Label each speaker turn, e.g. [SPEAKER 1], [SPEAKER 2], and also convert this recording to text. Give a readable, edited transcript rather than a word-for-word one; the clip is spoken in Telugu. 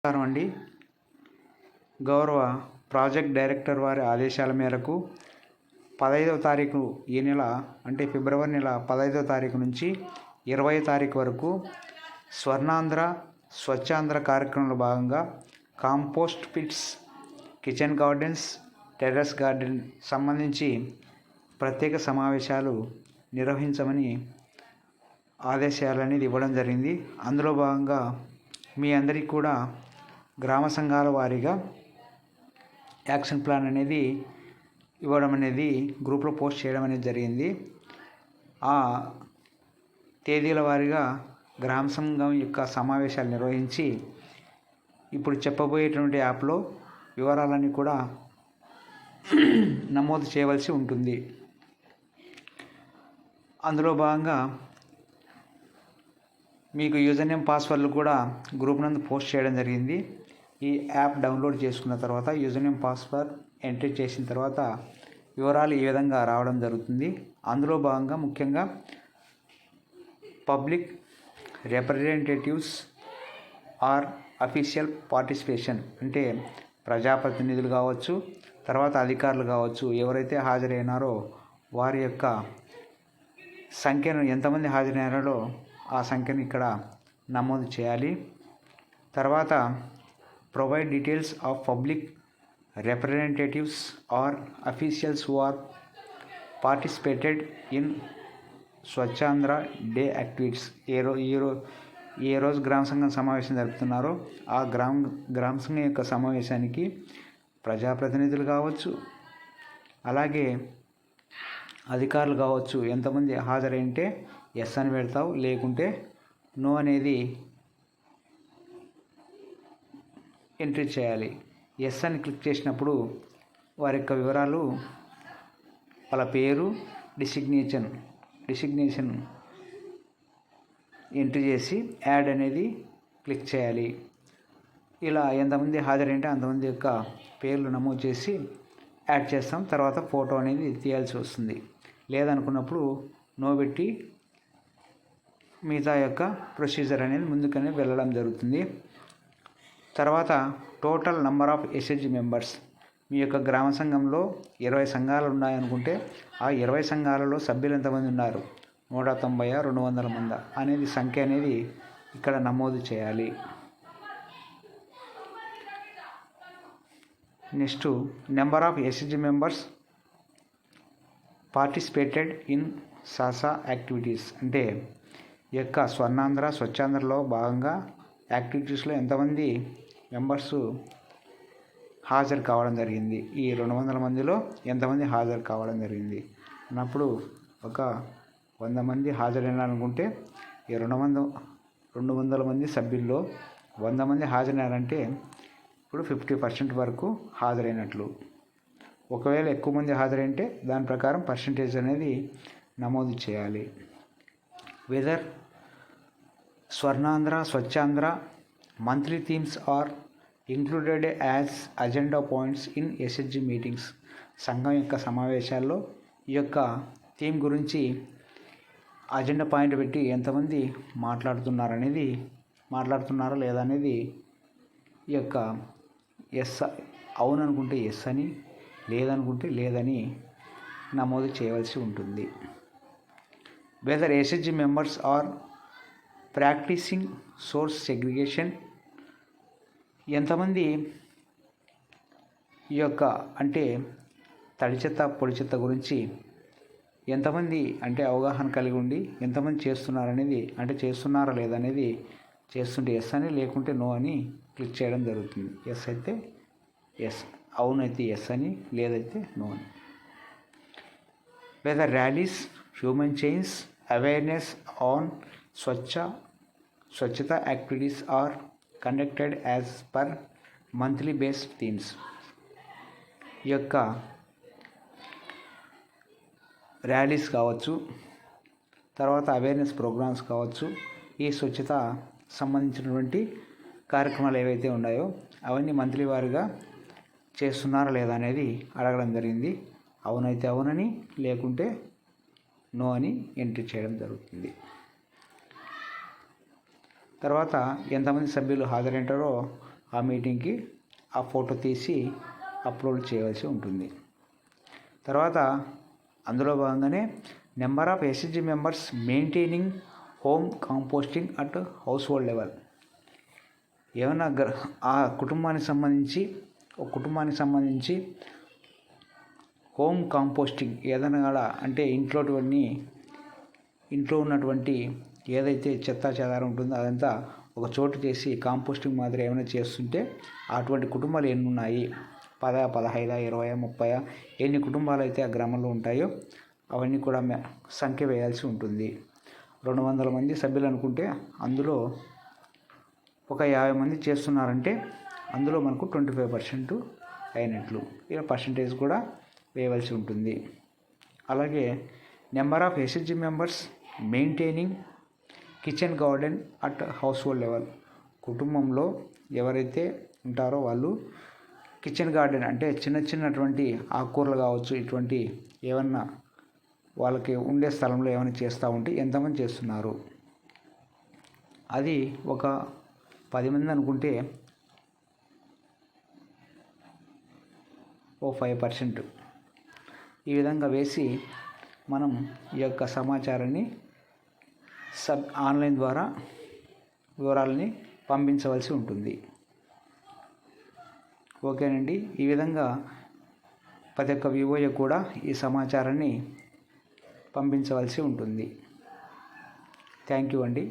[SPEAKER 1] నమస్కారం అండి. గౌరవ ప్రాజెక్ట్ డైరెక్టర్ వారి ఆదేశాల మేరకు 15వ తారీఖు ఈ నెల అంటే ఫిబ్రవరి నెల 15వ తారీఖు నుంచి 20వ తారీఖు వరకు స్వర్ణాంధ్ర స్వచ్ఛాంధ్ర కార్యక్రమంలో భాగంగా compost pits, kitchen gardens, terrace garden సంబంధించి ప్రత్యేక సమావేశాలు నిర్వహించమని ఆదేశాలు అనేది ఇవ్వడం జరిగింది. అందులో భాగంగా మీ అందరికీ కూడా గ్రామ సంఘాల వారీగా యాక్షన్ ప్లాన్ అనేది ఇవ్వడం అనేది గ్రూప్లో పోస్ట్ చేయడం అనేది జరిగింది. ఆ తేదీల వారీగా గ్రామ సంఘం యొక్క సమావేశాలు నిర్వహించి ఇప్పుడు చెప్పబోయేటువంటి యాప్లో వివరాలన్నీ కూడా నమోదు చేయవలసి ఉంటుంది. అందులో భాగంగా మీకు యూజర్ నేమ్, పాస్వర్డ్లు కూడా గ్రూప్ నందు పోస్ట్ చేయడం జరిగింది. ఈ యాప్ డౌన్లోడ్ చేసుకున్న తర్వాత యూజర్ నేమ్, పాస్వర్డ్ ఎంట్రీ చేసిన తర్వాత వివరాలు ఈ విధంగా రావడం జరుగుతుంది. అందులో భాగంగా ముఖ్యంగా public representatives are official participation అంటే ప్రజాప్రతినిధులు కావచ్చు, తర్వాత అధికారులు కావచ్చు, ఎవరైతే హాజరైనారో వారి యొక్క సంఖ్యను, ఎంతమంది హాజరైనారో ఆ సంఖ్యను ఇక్కడ నమోదు చేయాలి. తర్వాత provide details of public representatives or officials who are participated in Swachh Andhra day activities. ఏ రోజు గ్రామ సంఘం సమావేశం జరుపుతున్నారో ఆ గ్రామ సంఘం యొక్క సమావేశానికి ప్రజాప్రతినిధులు కావచ్చు, అలాగే అధికారులు కావచ్చు, ఎంతమంది హాజరైంటే ఎస్ అని పెడతావు, లేకుంటే నో అనేది ఎంట్రీ చేయాలి. ఎస్ అని క్లిక్ చేసినప్పుడు వారి యొక్క వివరాలు, వాళ్ళ పేరు, డిసిగ్నేషన్ ఎంట్రీ చేసి యాడ్ అనేది క్లిక్ చేయాలి. ఇలా ఎంతమంది హాజరైంటే అంతమంది యొక్క పేర్లు నమోదు చేసి యాడ్ చేస్తాం. తర్వాత ఫోటో అనేది తీయాల్సి వస్తుంది. లేదనుకున్నప్పుడు నో పెట్టి మిగతా యొక్క ప్రొసీజర్ అనేది ముందుకనే వెళ్ళడం జరుగుతుంది. తర్వాత total number of SHG members. మీ యొక్క గ్రామ సంఘంలో 20 సంఘాలు ఉన్నాయనుకుంటే ఆ 20 సంఘాలలో సభ్యులు ఎంతమంది ఉన్నారు, 190 200 మంది అనేది సంఖ్య అనేది ఇక్కడ నమోదు చేయాలి. Next number of SHG members participated in SASA activities అంటే ఈ యొక్క స్వర్ణాంధ్ర స్వచ్ఛాంధ్రలో భాగంగా యాక్టివిటీస్లో ఎంతమంది మెంబర్స్ హాజరు కావడం జరిగింది, ఈ 200 మందిలో ఎంతమంది హాజరు కావడం జరిగింది అన్నప్పుడు ఒక 100 మంది హాజరైనారనుకుంటే ఈ 200 మంది సభ్యుల్లో 100 మంది హాజరైనారంటే ఇప్పుడు 50% వరకు హాజరైనట్లు. ఒకవేళ ఎక్కువ మంది హాజరైంటే దాని ప్రకారం పర్సంటేజ్ అనేది నమోదు చేయాలి. Whether Swarnandhra Swachhandhra monthly themes are included as agenda points in SHG meetings. సంఘం యొక్క సమావేశాల్లో ఈ యొక్క థీమ్ గురించి అజెండా పాయింట్ పెట్టి ఎంతమంది మాట్లాడుతున్నారా లేదా అనేది ఈ యొక్క ఎస్ అవును అనుకుంటే ఎస్ అని, లేదనుకుంటే లేదని నమోదు చేయవలసి ఉంటుంది. Whether SHG members are practising source segregation. ఎంతమంది ఈ యొక్క అంటే తడి చెత్త, పొడి చెత్త గురించి ఎంతమంది అంటే అవగాహన కలిగి ఉండి ఎంతమంది చేస్తున్నారనేది, అంటే చేస్తున్నారా లేదనేది, చేస్తుంటే ఎస్ అని, లేకుంటే నో అని క్లిక్ చేయడం జరుగుతుంది. ఎస్ అయితే ఎస్, అవునైతే ఎస్ అని, లేదైతే నో అని. Whether rallies, human chains, awareness on swachhata activities are conducted as per monthly based themes. ఈ యొక్క ర్యాలీస్ కావచ్చు, తర్వాత అవేర్నెస్ ప్రోగ్రామ్స్ కావచ్చు, ఈ స్వచ్ఛత సంబంధించినటువంటి కార్యక్రమాలు ఏవైతే ఉన్నాయో అవన్నీ మంత్లీ వారీగా చేస్తున్నారా లేదా అనేది అడగడం జరిగింది. అవునైతే అవునని, లేకుంటే నో అని ఎంట్రీ చేయడం జరుగుతుంది. తర్వాత ఎంతమంది సభ్యులు హాజరైంటారో ఆ మీటింగ్కి ఆ ఫోటో తీసి అప్లోడ్ చేయవలసి ఉంటుంది. తర్వాత అందులో భాగంగానే number of SHG members maintaining home composting at house hold level. ఏమన్నా ఆ కుటుంబానికి సంబంధించి హోమ్ కాంపోస్టింగ్ ఏదైనా కూడా అంటే ఇంట్లో ఉన్నటువంటి ఏదైతే చెత్తా చెదారం ఉంటుందో అదంతా ఒక చోటు చేసి కాంపోస్టింగ్ మాదిరి ఏమైనా చేస్తుంటే అటువంటి కుటుంబాలు ఎన్ని ఉన్నాయి, 10, 15, 20, 30 ఎన్ని కుటుంబాలు అయితే ఆ గ్రామంలో ఉంటాయో అవన్నీ కూడా సంఖ్య వేయాల్సి ఉంటుంది. 200 మంది సభ్యులు అనుకుంటే అందులో ఒక 50 మంది చేస్తున్నారంటే అందులో మనకు 25% అయినట్లు. ఇలా పర్సంటేజ్ కూడా వేయవలసి ఉంటుంది. అలాగే number of SHG members maintaining kitchen garden at house hold level. కుటుంబంలో ఎవరైతే ఉంటారో వాళ్ళు కిచెన్ గార్డెన్ అంటే చిన్నటువంటి ఆకుకూరలు కావచ్చు, ఇటువంటి ఏమన్నా వాళ్ళకి ఉండే స్థలంలో ఏమైనా చేస్తూ ఉంటే ఎంతమంది చేస్తున్నారు, అది ఒక 10 మంది అనుకుంటే ఓ 5%. ఈ విధంగా వేసి మనం ఈ యొక్క సమాచారాన్ని ఆన్లైన్ ద్వారా వివరాలని పంపించవలసి ఉంటుంది. ఓకేనండి. ఈ విధంగా ప్రతి ఒక్క వివోఏ కూడా ఈ సమాచారాన్ని పంపించవలసి ఉంటుంది. థ్యాంక్ యూ అండి.